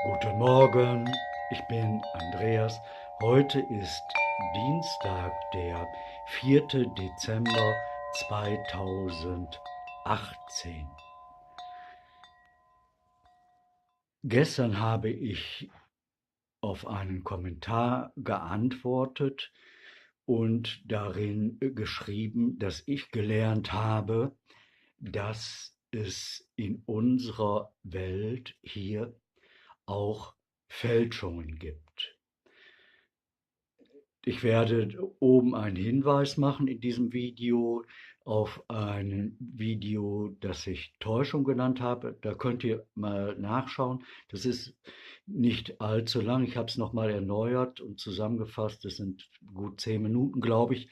Guten Morgen, ich bin Andreas. Heute ist Dienstag, der 4. Dezember 2018. Gestern habe ich auf einen Kommentar geantwortet und darin geschrieben, dass ich gelernt habe, dass es in unserer Welt hier auch Fälschungen gibt. Ich werde oben einen Hinweis machen in diesem Video auf ein Video, das ich Täuschung genannt habe. Da könnt ihr mal nachschauen. Das ist nicht allzu lang. Ich habe es nochmal erneuert und zusammengefasst. Das sind gut 10 Minuten, glaube ich.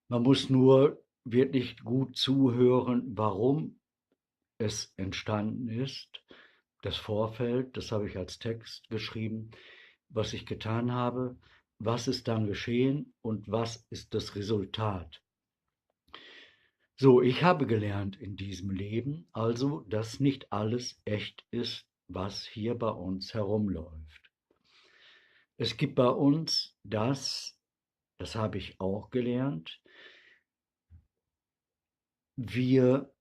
Man muss nur wirklich gut zuhören, warum es entstanden ist. Das Vorfeld, das habe ich als Text geschrieben, was ich getan habe, was ist dann geschehen und was ist das Resultat. So, ich habe gelernt in diesem Leben also, dass nicht alles echt ist, was hier bei uns herumläuft. Es gibt bei uns das habe ich auch gelernt, wir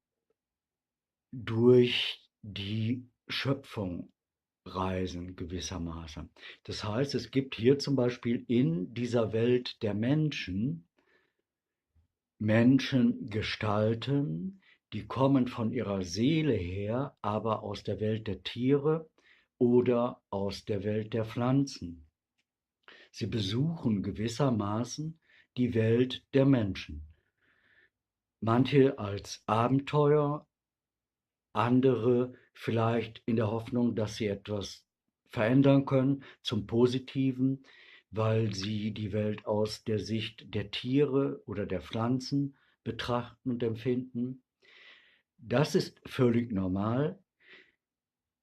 durch die Schöpfung reisen gewissermaßen. Das heißt, es gibt hier zum Beispiel in dieser Welt der Menschengestalten, die kommen von ihrer Seele her, aber aus der Welt der Tiere oder aus der Welt der Pflanzen. Sie besuchen gewissermaßen die Welt der Menschen. Manche als Abenteuer, andere vielleicht in der Hoffnung, dass sie etwas verändern können zum Positiven, weil sie die Welt aus der Sicht der Tiere oder der Pflanzen betrachten und empfinden. Das ist völlig normal.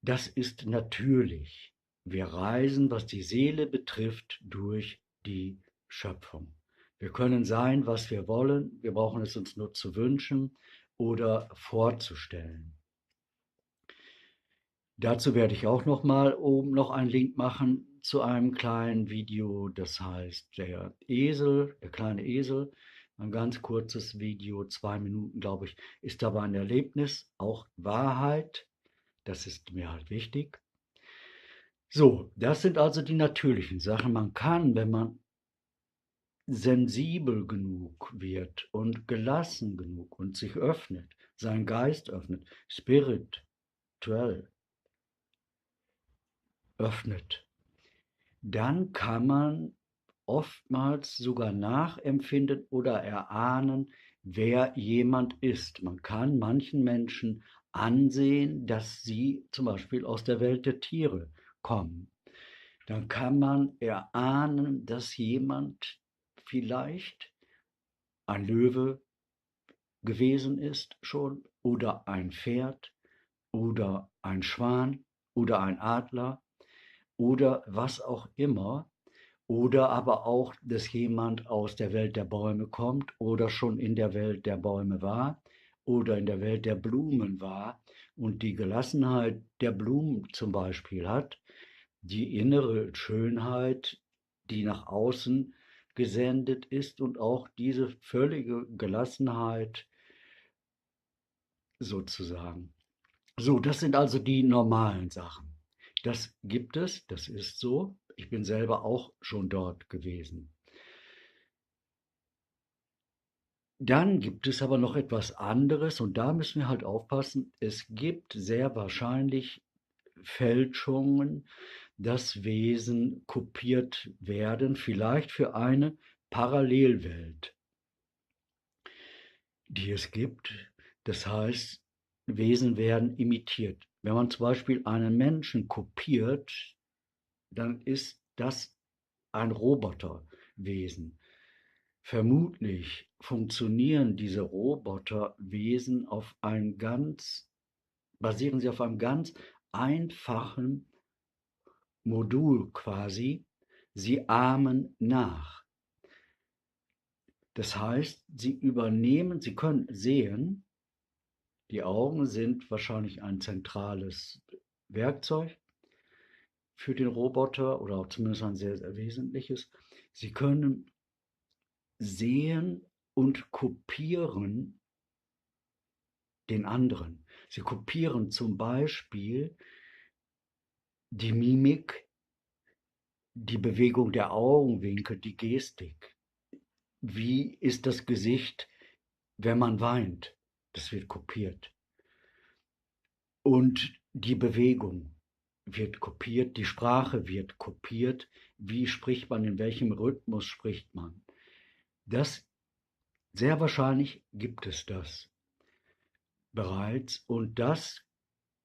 Das ist natürlich. Wir reisen, was die Seele betrifft, durch die Schöpfung. Wir können sein, was wir wollen. Wir brauchen es uns nur zu wünschen oder vorzustellen. Dazu werde ich auch noch mal oben noch einen Link machen zu einem kleinen Video, das heißt der Esel, der kleine Esel. Ein ganz kurzes Video, 2 Minuten, glaube ich, ist aber ein Erlebnis, auch Wahrheit. Das ist mir halt wichtig. So, das sind also die natürlichen Sachen. Man kann, wenn man sensibel genug wird und gelassen genug und sich öffnet, seinen Geist öffnet, spirituell öffnet, dann kann man oftmals sogar nachempfinden oder erahnen, wer jemand ist. Man kann manchen Menschen ansehen, dass sie zum Beispiel aus der Welt der Tiere kommen. Dann kann man erahnen, dass jemand vielleicht ein Löwe gewesen ist schon oder ein Pferd oder ein Schwan oder ein Adler oder was auch immer. Oder aber auch, dass jemand aus der Welt der Bäume kommt oder schon in der Welt der Bäume war oder in der Welt der Blumen war und die Gelassenheit der Blumen zum Beispiel hat, die innere Schönheit, die nach außen gesendet ist und auch diese völlige Gelassenheit sozusagen. So, das sind also die normalen Sachen. Das gibt es, das ist so. Ich bin selber auch schon dort gewesen. Dann gibt es aber noch etwas anderes und da müssen wir halt aufpassen. Es gibt sehr wahrscheinlich Fälschungen, dass Wesen kopiert werden, vielleicht für eine Parallelwelt, die es gibt. Das heißt, Wesen werden imitiert. Wenn man zum Beispiel einen Menschen kopiert, dann ist das ein Roboterwesen. Vermutlich funktionieren diese Roboterwesen basieren sie auf einem ganz einfachen Modul quasi. Sie ahmen nach. Das heißt, sie können sehen, die Augen sind wahrscheinlich ein zentrales Werkzeug. für den Roboter oder auch zumindest ein sehr, sehr wesentliches. Sie können sehen und kopieren den anderen. Sie kopieren zum Beispiel die Mimik, die Bewegung der Augenwinkel, die Gestik. Wie ist das Gesicht, wenn man weint? Das wird kopiert. Und die Bewegung wird kopiert, die Sprache wird kopiert. Wie spricht man, in welchem Rhythmus spricht man? Das, sehr wahrscheinlich gibt es das bereits, und das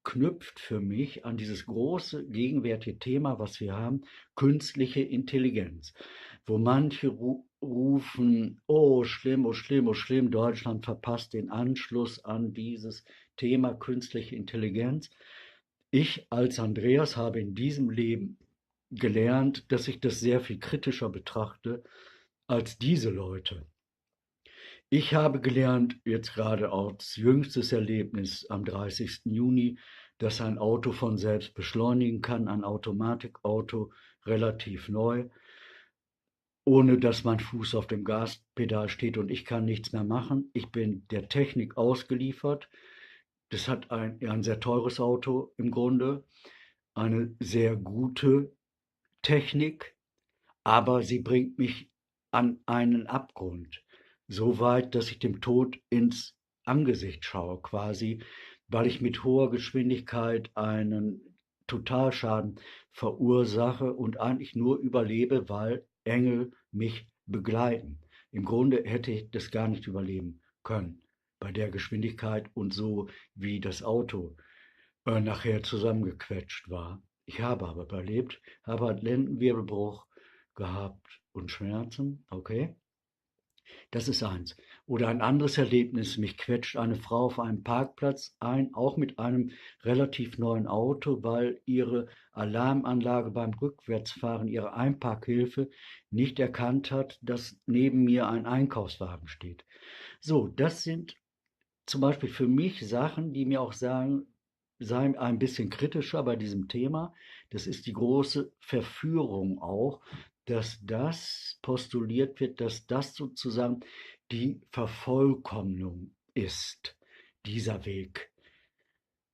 knüpft für mich an dieses große gegenwärtige Thema, was wir haben, künstliche Intelligenz, wo manche rufen, oh schlimm, oh schlimm, oh schlimm, Deutschland verpasst den Anschluss an dieses Thema künstliche Intelligenz. Ich als Andreas habe in diesem Leben gelernt, dass ich das sehr viel kritischer betrachte als diese Leute. Ich habe gelernt, jetzt gerade als jüngstes Erlebnis am 30. Juni, dass ein Auto von selbst beschleunigen kann, ein Automatikauto, relativ neu, ohne dass mein Fuß auf dem Gaspedal steht und ich kann nichts mehr machen. Ich bin der Technik ausgeliefert. Das hat ein sehr teures Auto im Grunde, eine sehr gute Technik, aber sie bringt mich an einen Abgrund. So weit, dass ich dem Tod ins Angesicht schaue, quasi, weil ich mit hoher Geschwindigkeit einen Totalschaden verursache und eigentlich nur überlebe, weil Engel mich begleiten. Im Grunde hätte ich das gar nicht überleben können bei der Geschwindigkeit und so, wie das Auto nachher zusammengequetscht war. Ich habe aber überlebt, habe einen Lendenwirbelbruch gehabt und Schmerzen, okay, das ist eins. Oder ein anderes Erlebnis, mich quetscht eine Frau auf einem Parkplatz ein, auch mit einem relativ neuen Auto, weil ihre Alarmanlage beim Rückwärtsfahren, ihre Einparkhilfe, nicht erkannt hat, dass neben mir ein Einkaufswagen steht. So, das sind zum Beispiel für mich Sachen, die mir auch sagen, sei ein bisschen kritischer bei diesem Thema. Das ist die große Verführung auch, dass das postuliert wird, dass das sozusagen die Vervollkommnung ist, dieser Weg.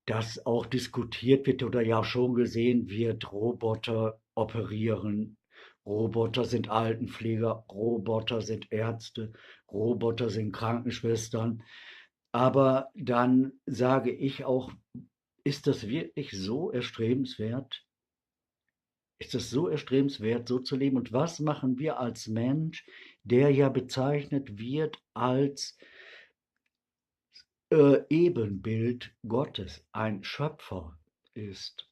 Dass auch diskutiert wird oder ja schon gesehen wird, Roboter operieren, Roboter sind Altenpfleger, Roboter sind Ärzte, Roboter sind Krankenschwestern. Aber dann sage ich auch, ist das wirklich so erstrebenswert? Ist es so erstrebenswert, so zu leben? Und was machen wir als Mensch, der ja bezeichnet wird als Ebenbild Gottes, ein Schöpfer ist?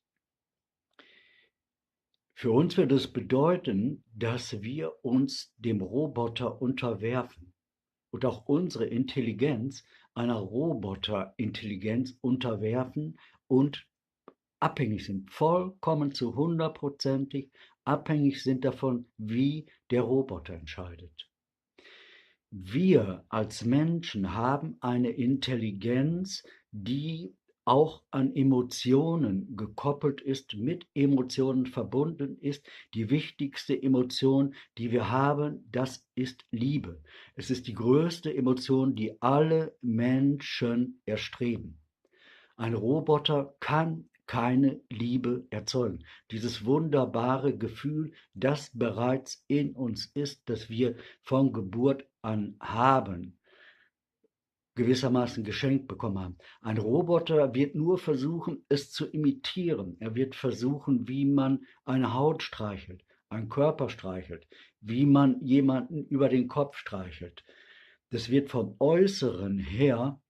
Für uns wird es bedeuten, dass wir uns dem Roboter unterwerfen und auch unsere Intelligenz einer Roboterintelligenz unterwerfen und abhängig sind, vollkommen zu 100%ig abhängig sind davon, wie der Roboter entscheidet. Wir als Menschen haben eine Intelligenz, die auch an Emotionen gekoppelt ist, mit Emotionen verbunden ist. Die wichtigste Emotion, die wir haben, das ist Liebe. Es ist die größte Emotion, die alle Menschen erstreben. Ein Roboter kann keine Liebe erzeugen. Dieses wunderbare Gefühl, das bereits in uns ist, das wir von Geburt an haben, gewissermaßen geschenkt bekommen haben. Ein Roboter wird nur versuchen, es zu imitieren. Er wird versuchen, wie man eine Haut streichelt, einen Körper streichelt, wie man jemanden über den Kopf streichelt. Das wird vom Äußeren her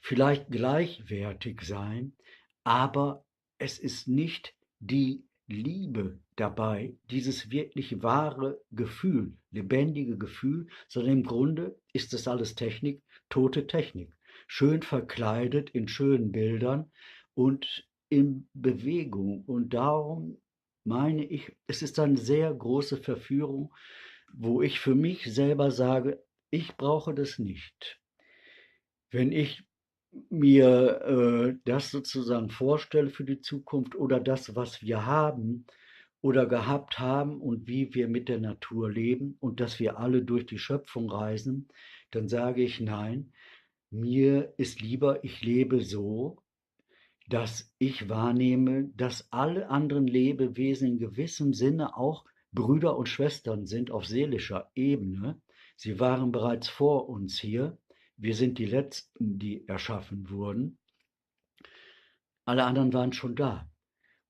vielleicht gleichwertig sein, aber es ist nicht die Liebe dabei, dieses wirklich wahre Gefühl, lebendige Gefühl, sondern im Grunde ist das alles Technik, tote Technik, schön verkleidet in schönen Bildern und in Bewegung. Und darum meine ich, es ist eine sehr große Verführung, wo ich für mich selber sage, ich brauche das nicht. Wenn ich mir das sozusagen vorstelle für die Zukunft oder das, was wir haben oder gehabt haben und wie wir mit der Natur leben und dass wir alle durch die Schöpfung reisen, dann sage ich nein, mir ist lieber, ich lebe so, dass ich wahrnehme, dass alle anderen Lebewesen in gewissem Sinne auch Brüder und Schwestern sind auf seelischer Ebene. Sie waren bereits vor uns hier. Wir sind die Letzten, die erschaffen wurden. Alle anderen waren schon da.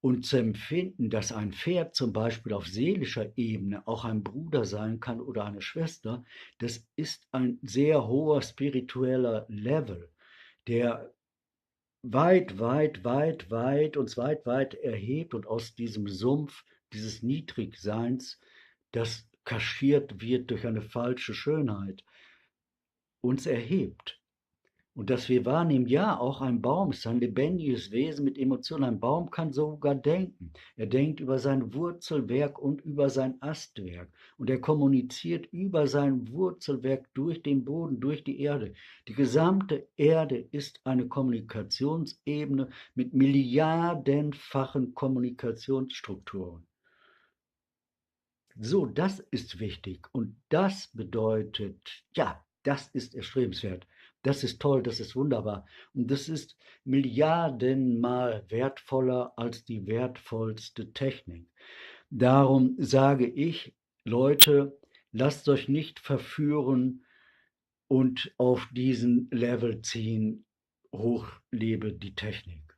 Und zu empfinden, dass ein Pferd zum Beispiel auf seelischer Ebene auch ein Bruder sein kann oder eine Schwester, das ist ein sehr hoher spiritueller Level, der weit, weit, weit, weit uns weit, weit erhebt und aus diesem Sumpf dieses Niedrigseins, das kaschiert wird durch eine falsche Schönheit, uns erhebt. Und dass wir wahrnehmen, ja, auch ein Baum ist ein lebendiges Wesen mit Emotionen. Ein Baum kann sogar denken. Er denkt über sein Wurzelwerk und über sein Astwerk. Und er kommuniziert über sein Wurzelwerk durch den Boden, durch die Erde. Die gesamte Erde ist eine Kommunikationsebene mit milliardenfachen Kommunikationsstrukturen. So, das ist wichtig und das bedeutet, ja, das ist erstrebenswert. Das ist toll, das ist wunderbar und das ist milliardenmal wertvoller als die wertvollste Technik. Darum sage ich, Leute, lasst euch nicht verführen und auf diesen Level ziehen, hoch lebe die Technik.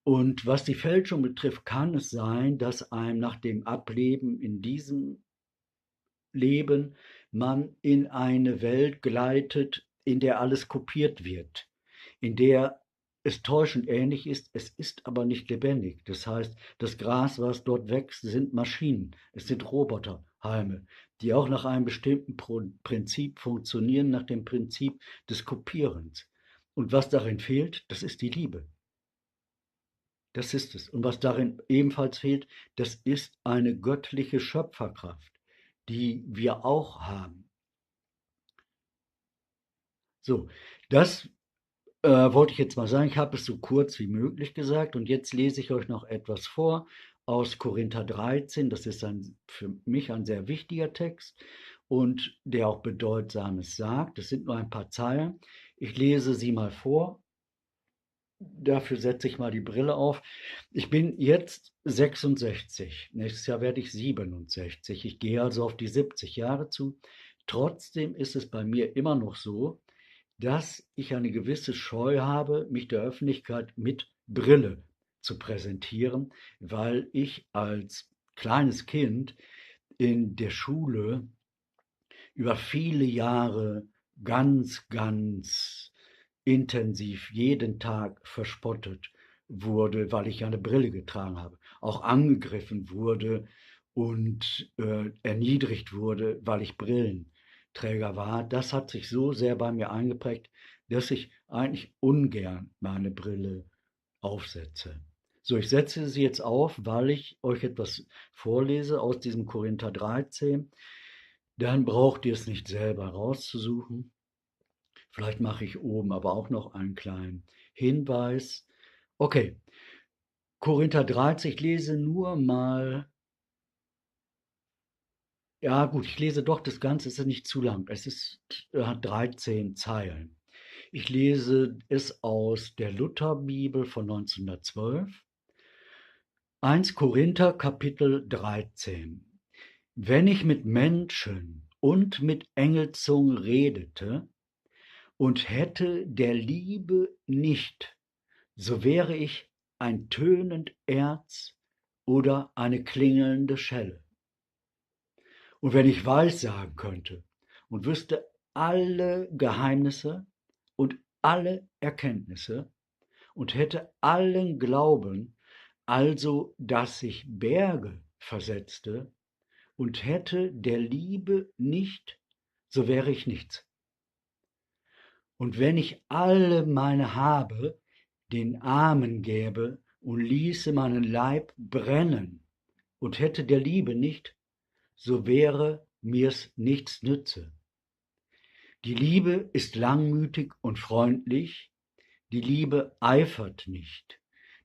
Und was die Fälschung betrifft, kann es sein, dass einem nach dem Ableben in diesem Leben man in eine Welt gleitet, in der alles kopiert wird, in der es täuschend ähnlich ist, es ist aber nicht lebendig. Das heißt, das Gras, was dort wächst, sind Maschinen, es sind Roboterhalme, die auch nach einem bestimmten Prinzip funktionieren, nach dem Prinzip des Kopierens. Und was darin fehlt, das ist die Liebe. Das ist es. Und was darin ebenfalls fehlt, das ist eine göttliche Schöpferkraft, die wir auch haben. So, das wollte ich jetzt mal sagen. Ich habe es so kurz wie möglich gesagt und jetzt lese ich euch noch etwas vor aus Korinther 13. Das ist für mich ein sehr wichtiger Text und der auch Bedeutsames sagt. Es sind nur ein paar Zeilen. Ich lese sie mal vor. Dafür setze ich mal die Brille auf. Ich bin jetzt 66. Nächstes Jahr werde ich 67. Ich gehe also auf die 70 Jahre zu. Trotzdem ist es bei mir immer noch so, dass ich eine gewisse Scheu habe, mich der Öffentlichkeit mit Brille zu präsentieren, weil ich als kleines Kind in der Schule über viele Jahre ganz intensiv jeden Tag verspottet wurde, weil ich eine Brille getragen habe, auch angegriffen wurde und erniedrigt wurde, weil ich Brillenträger war. Das hat sich so sehr bei mir eingeprägt, dass ich eigentlich ungern meine Brille aufsetze. So, ich setze sie jetzt auf, weil ich euch etwas vorlese aus diesem Korinther 13. Dann braucht ihr es nicht selber rauszusuchen. Vielleicht mache ich oben aber auch noch einen kleinen Hinweis. Okay, Korinther 13, ich lese nur mal, ja gut, ich lese doch das Ganze, es ist nicht zu lang, hat 13 Zeilen. Ich lese es aus der Lutherbibel von 1912. 1 Korinther Kapitel 13. Wenn ich mit Menschen und mit Engelzungen redete und hätte der Liebe nicht, so wäre ich ein tönend Erz oder eine klingelnde Schelle. Und wenn ich Weissagen könnte und wüsste alle Geheimnisse und alle Erkenntnisse und hätte allen Glauben, also dass sich Berge versetzte, und hätte der Liebe nicht, so wäre ich nichts. Und wenn ich alle meine Habe den Armen gäbe und ließe meinen Leib brennen und hätte der Liebe nicht, so wäre mir's nichts nütze. Die Liebe ist langmütig und freundlich, die Liebe eifert nicht.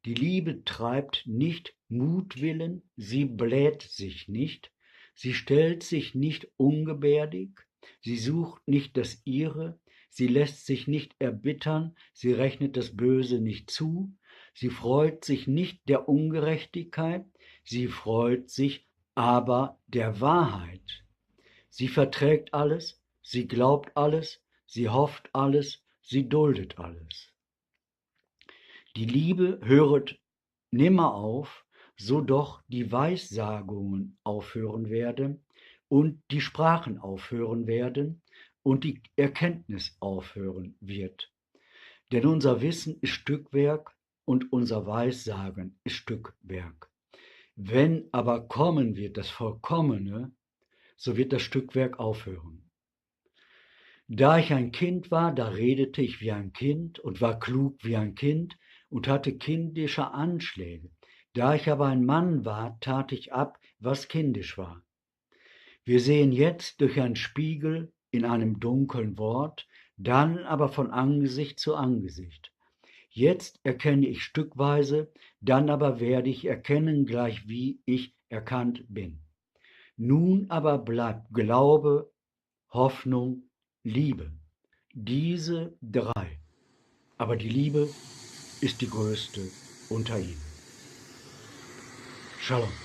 Die Liebe treibt nicht Mutwillen, sie bläht sich nicht, sie stellt sich nicht ungebärdig, sie sucht nicht das Ihre, sie lässt sich nicht erbittern, sie rechnet das Böse nicht zu, sie freut sich nicht der Ungerechtigkeit, sie freut sich aber der Wahrheit. Sie verträgt alles, sie glaubt alles, sie hofft alles, sie duldet alles. Die Liebe höret nimmer auf, so doch die Weissagungen aufhören werden und die Sprachen aufhören werden und die Erkenntnis aufhören wird. Denn unser Wissen ist Stückwerk und unser Weissagen ist Stückwerk. Wenn aber kommen wird das Vollkommene, so wird das Stückwerk aufhören. Da ich ein Kind war, da redete ich wie ein Kind und war klug wie ein Kind und hatte kindische Anschläge. Da ich aber ein Mann war, tat ich ab, was kindisch war. Wir sehen jetzt durch einen Spiegel in einem dunklen Wort, dann aber von Angesicht zu Angesicht. Jetzt erkenne ich stückweise, dann aber werde ich erkennen, gleich wie ich erkannt bin. Nun aber bleibt Glaube, Hoffnung, Liebe. Diese drei. Aber die Liebe ist die größte unter ihnen. Shalom.